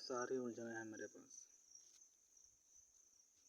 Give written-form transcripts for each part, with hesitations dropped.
सारी उलझनें हैं मेरे पास।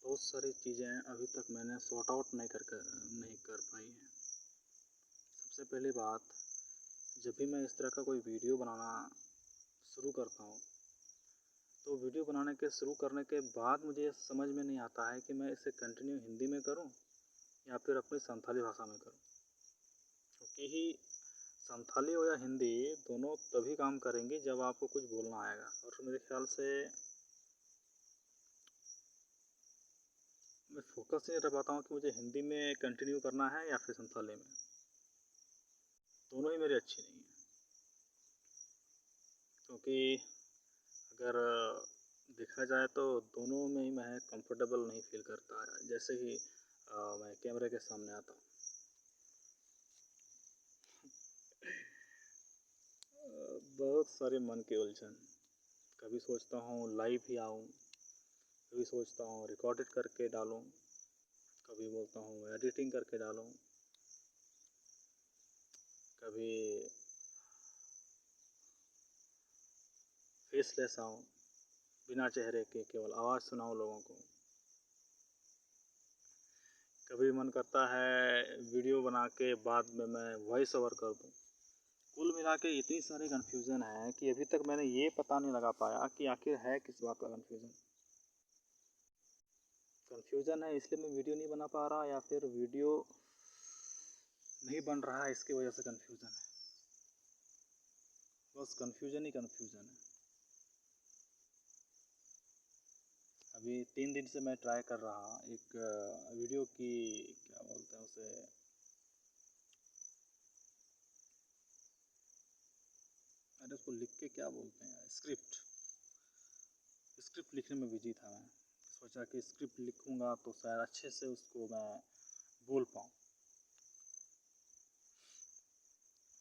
बहुत सारी चीज़ें अभी तक मैंने सॉर्ट आउट नहीं कर पाई हैं। सबसे पहली बात, जब भी मैं इस तरह का कोई वीडियो बनाना शुरू करता हूँ तो वीडियो बनाने के शुरू करने के बाद मुझे समझ में नहीं आता है कि मैं इसे कंटिन्यू हिंदी में करूँ या फिर अपनी संथाली भाषा में करूँ, क्योंकि संथाली हो या हिंदी दोनों तभी काम करेंगी जब आपको कुछ बोलना आएगा। और मेरे ख्याल से मैं फोकस नहीं रह पाता हूँ कि मुझे हिंदी में कंटिन्यू करना है या फिर संथाली में। दोनों ही मेरी अच्छी नहीं है, क्योंकि अगर देखा जाए तो दोनों में ही मैं कंफर्टेबल नहीं फील करता है। जैसे ही मैं कैमरे के सामने आता हूँ बहुत सारे मन की उलझन। कभी सोचता हूँ लाइव ही आऊँ, कभी सोचता हूँ रिकॉर्डेड करके डालूँ, कभी बोलता हूँ एडिटिंग करके डालूँ, कभी फेसलेस आऊँ, बिना चेहरे के केवल आवाज़ सुनाऊँ लोगों को। कभी मन करता है वीडियो बना के बाद में मैं वॉइस ओवर कर दूँ। कुल मिला के इतनी सारी कन्फ्यूज़न है कि अभी तक मैंने ये पता नहीं लगा पाया कि आखिर है किस बात का कन्फ्यूज़न है इसलिए मैं वीडियो नहीं बना पा रहा, या फिर वीडियो नहीं बन रहा है इसकी वजह से कन्फ्यूज़न है। बस कन्फ्यूज़न ही कन्फ्यूज़न है। अभी 3 दिन से मैं ट्राई कर रहा एक वीडियो की, क्या बोलते हैं उसे, अरे उसको लिख के क्या बोलते हैं, स्क्रिप्ट लिखने में बिजी था मैं। सोचा कि स्क्रिप्ट लिखूंगा तो शायद अच्छे से उसको मैं बोल पाऊँ।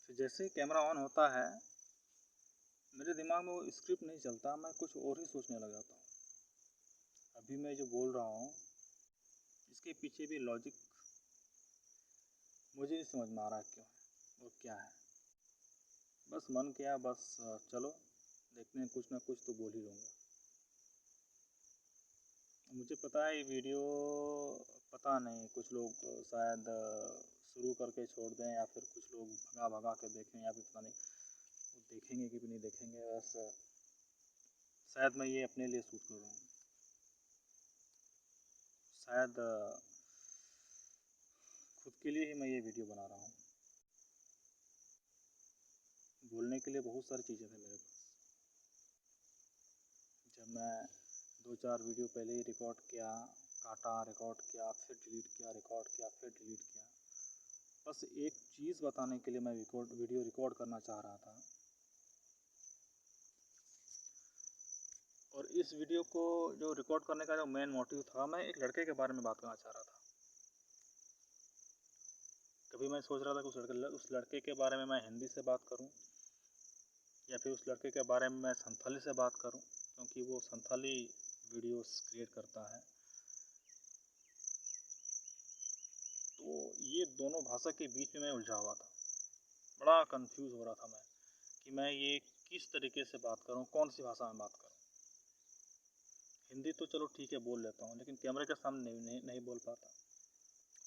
फिर जैसे ही कैमरा ऑन होता है मेरे दिमाग में वो स्क्रिप्ट नहीं चलता, मैं कुछ और ही सोचने लग जाता हूँ। अभी मैं जो बोल रहा हूँ इसके पीछे भी लॉजिक मुझे नहीं समझ में आ रहा क्यों है और क्या है। बस मन किया, बस चलो देखते हैं, कुछ ना कुछ तो बोल ही लूँगा। मुझे पता है ये वीडियो, पता नहीं कुछ लोग शायद शुरू करके छोड़ दें, या फिर कुछ लोग भगा भगा के देखें, या फिर पता नहीं वो देखेंगे कि भी नहीं देखेंगे। बस शायद मैं ये अपने लिए शूट कर रहा हूँ, शायद खुद के लिए ही मैं ये वीडियो बना रहा हूँ। बोलने के लिए बहुत सारी चीज़ें थी मेरे पास। जब मैं 2-4 वीडियो पहले ही रिकॉर्ड किया, काटा, रिकॉर्ड किया, फिर डिलीट किया, रिकॉर्ड किया, फिर डिलीट किया। बस एक चीज़ बताने के लिए मैं वीडियो रिकॉर्ड करना चाह रहा था। और इस वीडियो को जो रिकॉर्ड करने का जो मेन मोटिव था, मैं एक लड़के के बारे में बात करना चाह रहा था। कभी मैं सोच रहा था कि उस लड़के के बारे में मैं हिंदी से बात करूं, या फिर उस लड़के के बारे में मैं संथाली से बात करूं, क्योंकि वो संथाली वीडियोस क्रिएट करता है। तो ये दोनों भाषा के बीच में मैं उलझा हुआ था, बड़ा कंफ्यूज हो रहा था मैं कि मैं ये किस तरीके से बात करूं, कौन सी भाषा में बात करूं। हिंदी तो चलो ठीक है बोल लेता हूं, लेकिन कैमरे के सामने नहीं बोल पाता।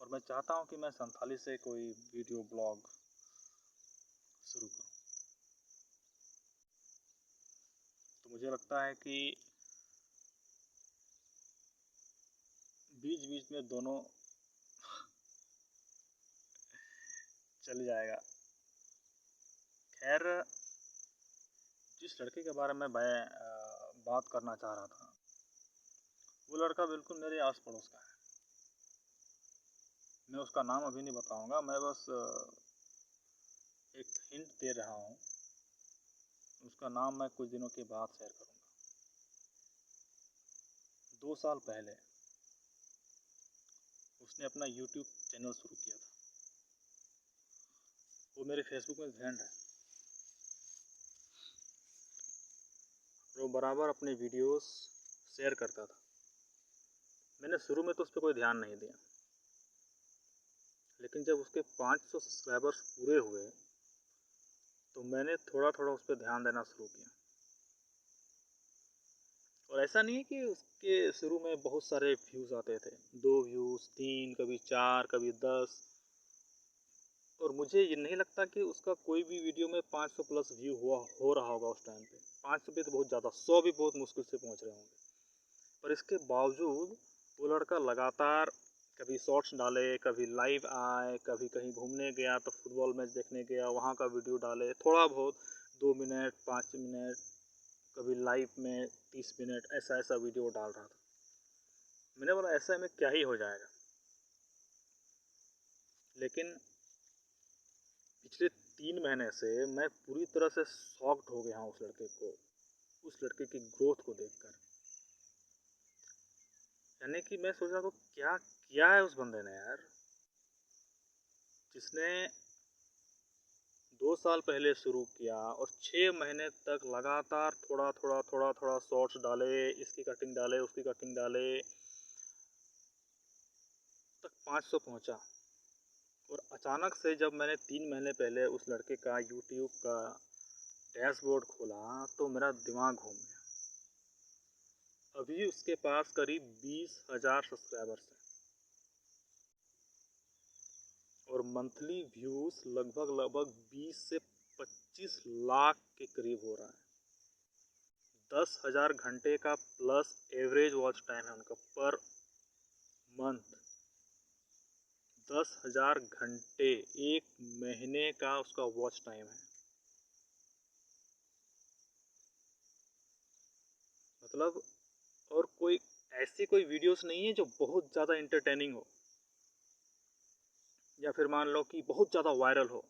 और मैं चाहता हूं कि मैं संथाली से कोई वीडियो ब्लॉग शुरू करूं। तो मुझे लगता है कि बीच बीच में दोनों चल जाएगा। खैर, जिस लड़के के बारे में मैं बात करना चाह रहा था, वो लड़का बिल्कुल मेरे आस पड़ोस का है। मैं उसका नाम अभी नहीं बताऊंगा, मैं बस एक हिंट दे रहा हूँ। उसका नाम मैं कुछ दिनों के बाद शेयर करूँगा। 2 साल पहले उसने अपना यूट्यूब चैनल शुरू किया था। वो मेरे फेसबुक में फ्रेंड है, और वो बराबर अपने वीडियोस शेयर करता था। मैंने शुरू में तो उस पर कोई ध्यान नहीं दिया, लेकिन जब उसके 500 सब्सक्राइबर्स पूरे हुए तो मैंने थोड़ा थोड़ा उस पर ध्यान देना शुरू किया। और ऐसा नहीं है कि उसके शुरू में बहुत सारे व्यूज़ आते थे, 2 व्यूज़, 3, कभी 4, कभी 10। और मुझे ये नहीं लगता कि उसका कोई भी वीडियो में 500 प्लस व्यू हो रहा होगा उस टाइम पे। 500 पे तो बहुत ज़्यादा, 100 भी बहुत मुश्किल से पहुंच रहे होंगे। पर इसके बावजूद वो लड़का लगातार कभी शॉर्ट्स डाले, कभी लाइव आए, कभी कहीं घूमने गया तो फुटबॉल मैच देखने गया, वहाँ का वीडियो डाले, थोड़ा बहुत 2 मिनट, 5 मिनट, कभी लाइव में 30 मिनट, ऐसा ऐसा वीडियो डाल रहा था। मैंने बोला ऐसा में क्या ही हो जाएगा। लेकिन पिछले 3 महीने से मैं पूरी तरह से शॉक्ड हो गया हूँ उस लड़के की ग्रोथ को देखकर। यानी कि मैं सोच रहा था क्या किया है उस बंदे ने यार, जिसने 2 साल पहले शुरू किया और 6 महीने तक लगातार थोड़ा थोड़ा थोड़ा थोड़ा शॉर्ट्स डाले, इसकी कटिंग डाले, उसकी कटिंग डाले, तक 500 पहुंचा। और अचानक से जब मैंने 3 महीने पहले उस लड़के का यूट्यूब का डैशबोर्ड खोला तो मेरा दिमाग घूम गया। अभी उसके पास करीब 20,000 सब्सक्राइबर्स हैं और मंथली व्यूज लगभग 20 से 25 लाख के करीब हो रहा है। 10,000 घंटे का प्लस एवरेज वॉच टाइम है उनका पर मंथ। 10,000 घंटे एक महीने का उसका वॉच टाइम है। मतलब और कोई ऐसी कोई वीडियोस नहीं है जो बहुत ज़्यादा इंटरटेनिंग हो या फिर मान लो कि बहुत ज़्यादा वायरल हो।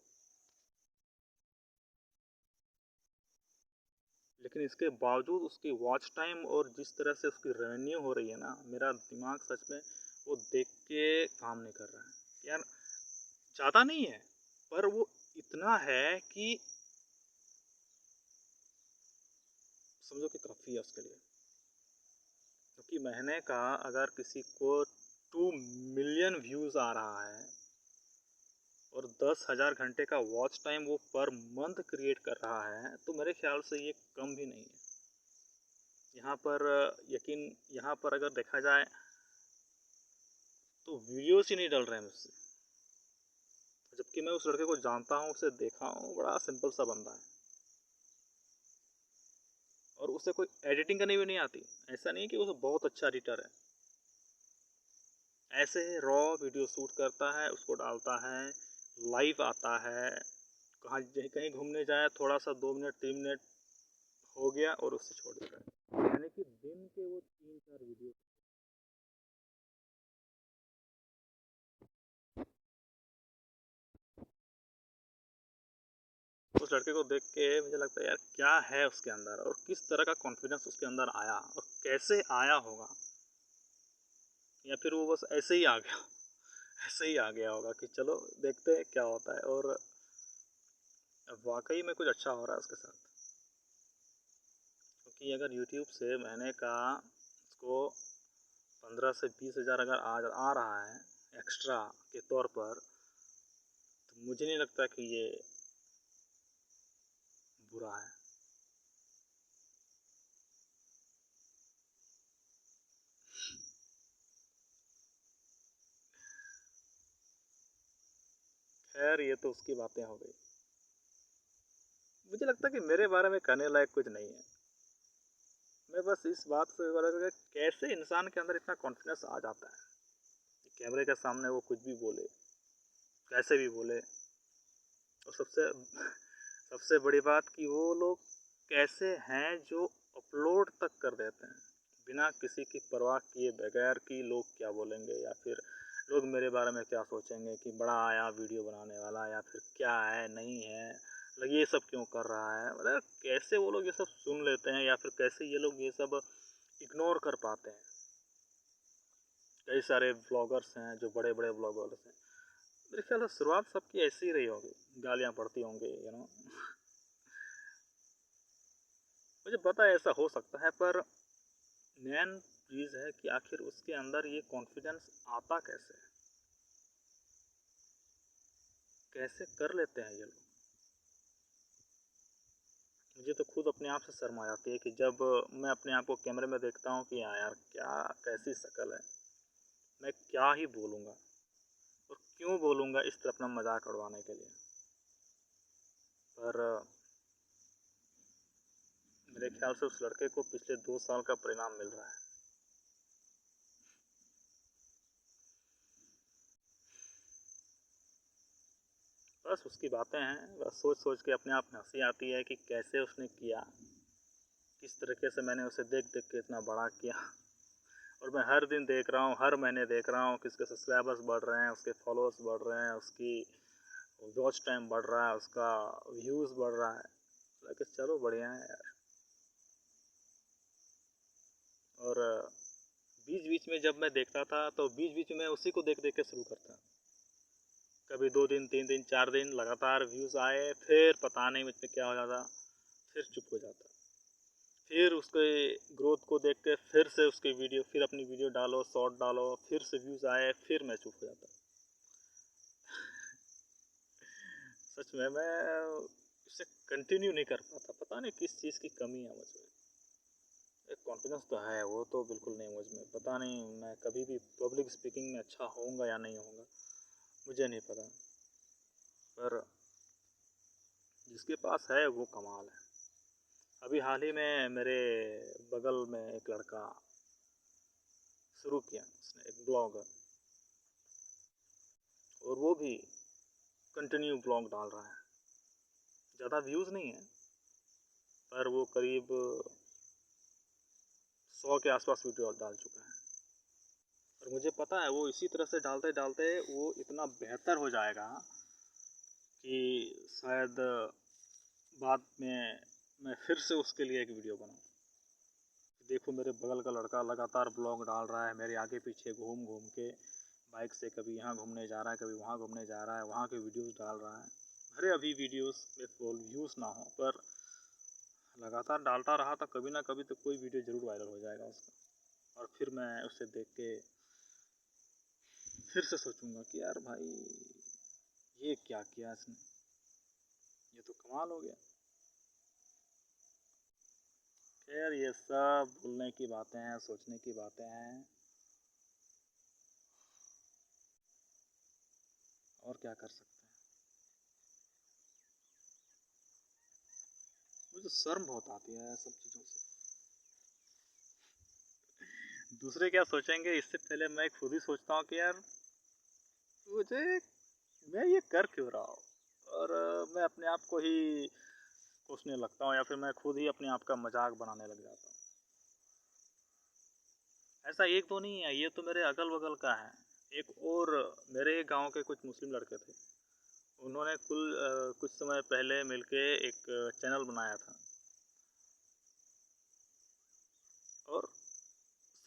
लेकिन इसके बावजूद उसकी वॉच टाइम और जिस तरह से उसकी रेवेन्यू हो रही है ना, मेरा दिमाग सच में वो देख के काम नहीं कर रहा है यार। ज़्यादा नहीं है पर वो इतना है कि समझो कि काफ़ी है उसके लिए। क्योंकि महीने का अगर किसी को 2 मिलियन व्यूज़ आ रहा है और 10,000 घंटे का वॉच टाइम वो पर मंथ क्रिएट कर रहा है तो मेरे ख्याल से ये कम भी नहीं है। यहाँ पर यहाँ पर अगर देखा जाए तो वीडियोस ही नहीं डल रहे हैं मुझसे। जबकि मैं उस लड़के को जानता हूँ, उसे देखा हूँ, बड़ा सिंपल सा बंदा है और उसे कोई एडिटिंग करनी भी नहीं आती। ऐसा नहीं है कि वो बहुत अच्छा एडिटर है, ऐसे ही रॉ वीडियो शूट करता है, उसको डालता है, लाइव आता है, कहाँ कहीं घूमने जाए थोड़ा सा 2 मिनट 3 मिनट हो गया और उससे छोड़ देता है। यानी कि दिन के वो 3-4 वीडियो। उस लड़के को देख के मुझे लगता है यार क्या है उसके अंदर और किस तरह का कॉन्फिडेंस उसके अंदर आया और कैसे आया होगा, या फिर वो बस ऐसे ही आ गया ऐसे ही आ गया होगा कि चलो देखते हैं क्या होता है। और वाकई में कुछ अच्छा हो रहा है उसके साथ। क्योंकि अगर यूट्यूब से महीने का उसको 15 से 20 हज़ार अगर आ रहा है एक्स्ट्रा के तौर पर, तो मुझे नहीं लगता कि ये बुरा है। खैर ये तो उसकी बातें हो गई। मुझे लगता है कि मेरे बारे में कहने लायक कुछ नहीं है। मैं बस इस बात से बता कैसे इंसान के अंदर इतना कॉन्फिडेंस आ जाता है कि कैमरे के सामने वो कुछ भी बोले, कैसे भी बोले। और सबसे सबसे बड़ी बात कि वो लोग कैसे हैं जो अपलोड तक कर देते हैं बिना किसी की परवाह किए बगैर कि लोग क्या बोलेंगे या फिर लोग मेरे बारे में क्या सोचेंगे कि बड़ा आया वीडियो बनाने वाला या फिर क्या है नहीं है, मतलब ये सब क्यों कर रहा है। मतलब कैसे वो लोग ये सब सुन लेते हैं या फिर कैसे ये लोग ये सब इग्नोर कर पाते हैं। कई सारे ब्लॉगर्स हैं जो बड़े बड़े ब्लॉगर्स हैं, मेरे ख्याल से शुरुआत सबकी ऐसी ही रही होगी, गालियाँ पड़ती होंगी मुझे पता है ऐसा हो सकता है, पर मेन चीज़ है कि आखिर उसके अंदर ये कॉन्फिडेंस आता कैसे है, कैसे कर लेते हैं ये लोग। मुझे तो खुद अपने आप से शर्म आ जाती है कि जब मैं अपने आप को कैमरे में देखता हूँ कि हाँ यार क्या कैसी शक्ल है, मैं क्या ही बोलूँगा और क्यों बोलूँगा इस तरह अपना मजाक उड़वाने के लिए। पर मेरे ख्याल से उस लड़के को पिछले 2 साल का परिणाम मिल रहा है। बस उसकी बातें हैं, बस सोच-सोच के अपने आप में हँसी आती है कि कैसे उसने किया, किस तरीके से मैंने उसे देख-देख के इतना बड़ा किया और मैं हर दिन देख रहा हूँ, हर महीने देख रहा हूँ कि उसके सब्सक्राइबर्स बढ़ रहे हैं, उसके फॉलोअर्स बढ़ रहे हैं, उसकी वॉच टाइम बढ़ रहा है, उसका व्यूज़ बढ़ रहा है। लगा चलो बढ़िया है यार। और बीच-बीच में जब मैं देखता था तो बीच-बीच में उसी को देख-देख के शुरू करता। कभी 2 दिन, 3 दिन, 4 दिन लगातार व्यूज़ आए, फिर पता नहीं मुझ पे क्या हो जाता, फिर चुप हो जाता। फिर उसके ग्रोथ को देख के फिर से उसकी वीडियो फिर अपनी वीडियो डालो, शॉर्ट डालो, फिर से व्यूज़ आए, फिर मैं चुप हो जाता। सच में मैं इसे कंटिन्यू नहीं कर पाता, पता नहीं किस चीज़ की कमी है मुझ में। एक कॉन्फिडेंस तो है, वो तो बिल्कुल नहीं मुझ में, पता नहीं मैं कभी भी पब्लिक स्पीकिंग में अच्छा होऊँगा या नहीं होऊँगा, मुझे नहीं पता। पर जिसके पास है वो कमाल है। अभी हाल ही में मेरे बगल में एक लड़का शुरू किया, उसने एक ब्लॉग और वो भी कंटिन्यू ब्लॉग डाल रहा है। ज़्यादा व्यूज़ नहीं है, पर वो करीब 100 के आसपास वीडियो डाल चुका है। और मुझे पता है वो इसी तरह से डालते-डालते वो इतना बेहतर हो जाएगा कि शायद बाद में मैं फिर से उसके लिए एक वीडियो बनाऊँ। देखो मेरे बगल का लड़का लगातार ब्लॉग डाल रहा है, मेरे आगे-पीछे घूम-घूम के बाइक से कभी यहाँ घूमने जा रहा है, कभी वहाँ घूमने जा रहा है, वहाँ के वीडियोज़ डाल रहा है। भले अभी वीडियोज़ में फुल व्यूज़ ना हो, पर लगातार डालता रहा तो कभी ना कभी तो कोई वीडियो ज़रूर वायरल हो जाएगा उसका। और फिर मैं उसे देख के फिर से सोचूँगा कि यार भाई ये क्या किया इसने, ये तो कमाल हो गया। खैर ये सब भूलने की बातें हैं, सोचने की बातें हैं और क्या कर सकते हैं। मुझे शर्म बहुत आती है सब चीज़ों से। दूसरे क्या सोचेंगे इससे पहले मैं खुद ही सोचता हूँ कि यार मुझे मैं ये कर क्यों रहा हूँ? और मैं अपने आप को ही कोसने लगता हूँ या फिर मैं खुद ही अपने आप का मजाक बनाने लग जाता हूँ। ऐसा एक तो नहीं है, ये तो मेरे अगल-बगल का है। एक और मेरे ही गाँव के कुछ मुस्लिम लड़के थे। उन्होंने कुछ समय पहले मिलके एक चैनल बनाया था और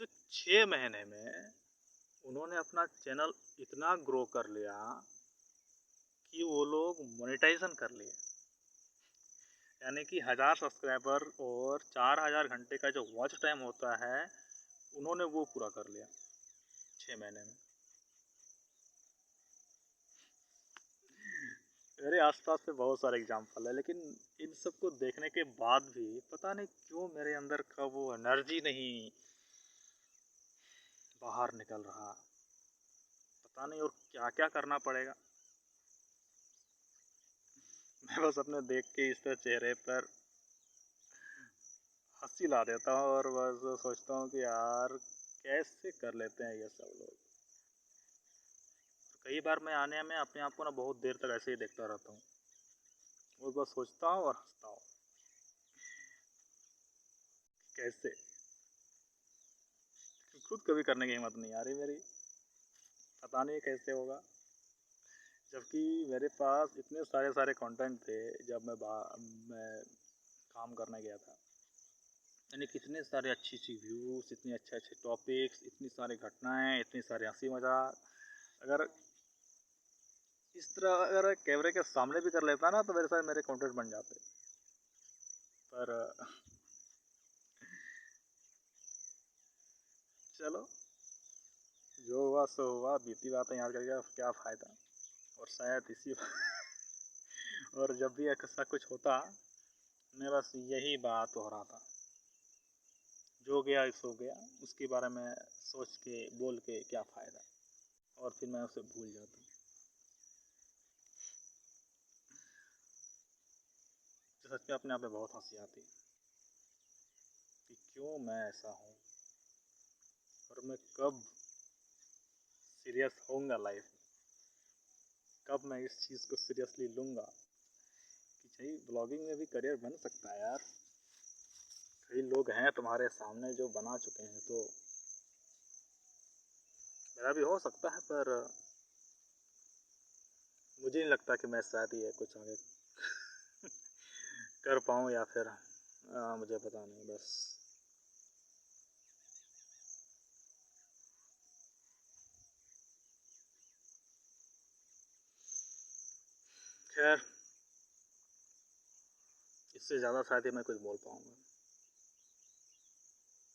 सिर्फ़ 6 महीने में उन्होंने अपना चैनल इतना ग्रो कर लिया कि वो लोग मोनेटाइज़ेशन कर लिए। यानी कि 1000 सब्सक्राइबर और 4000 घंटे का जो वॉच टाइम होता है, उन्होंने वो पूरा कर लिया 6 महीने में। मेरे आस-पास में बहुत सारे एग्ज़ाम्पल है, लेकिन इन सब को देखने के बाद भी पता नहीं क्यों मेरे अंदर का वो एनर्जी नहीं बाहर निकल रहा। पता नहीं और क्या-क्या करना पड़ेगा। मैं बस अपने देख के इस तरह चेहरे पर हँसी ला देता हूँ और बस सोचता हूँ कि यार कैसे कर लेते हैं ये सब लोग। कई बार मैं आने में अपने आप को ना बहुत देर तक ऐसे ही देखता रहता हूँ और बस सोचता हूँ और हँसता हूँ। कैसे? खुद कभी करने की हिम्मत नहीं आ रही मेरी। पता नहीं कैसे होगा। जबकि मेरे पास इतने सारे कंटेंट थे जब मैं काम करने गया था। यानी कितने सारे अच्छी-अच्छी व्यूज़, इतने अच्छे-अच्छे टॉपिक्स, इतनी सारी घटनाएँ, इतनी सारे हँसी-मज़ाक। अगर इस तरह अगर कैमरे के सामने भी कर लेता ना तो मेरे साथ मेरे कंटेंट बन जाते। पर चलो जो हुआ सो हुआ, बीती बातें याद करके अब क्या फ़ायदा। और शायद इसी और जब भी ऐसा कुछ होता मैं बस यही बात हो रहा था, जो गया सो गया, उसके बारे में सोच के बोल के क्या फ़ायदा, और फिर मैं उसे भूल जाता हूँ। तो सच में अपने आप में बहुत हंसी आती है कि क्यों मैं ऐसा हूँ, और मैं कब सीरियस होऊंगा लाइफ में, कब मैं इस चीज़ को सीरियसली लूँगा कि भाई ब्लॉगिंग में भी करियर बन सकता है यार। कई लोग हैं तुम्हारे सामने जो बना चुके हैं, तो मेरा भी हो सकता है, पर मुझे नहीं लगता कि मैं शायद ये कुछ आगे कर पाऊँ, या फिर मुझे पता नहीं बस। खैर, इससे ज़्यादा शायद ही मैं कुछ बोल पाऊँगा।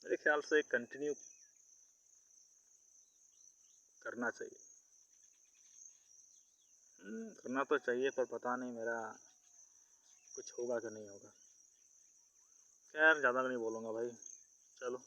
मेरे ख्याल से कंटिन्यू करना चाहिए। करना तो चाहिए, पर पता नहीं मेरा कुछ होगा कि नहीं होगा। खैर ज़्यादा नहीं बोलूँगा भाई, चलो।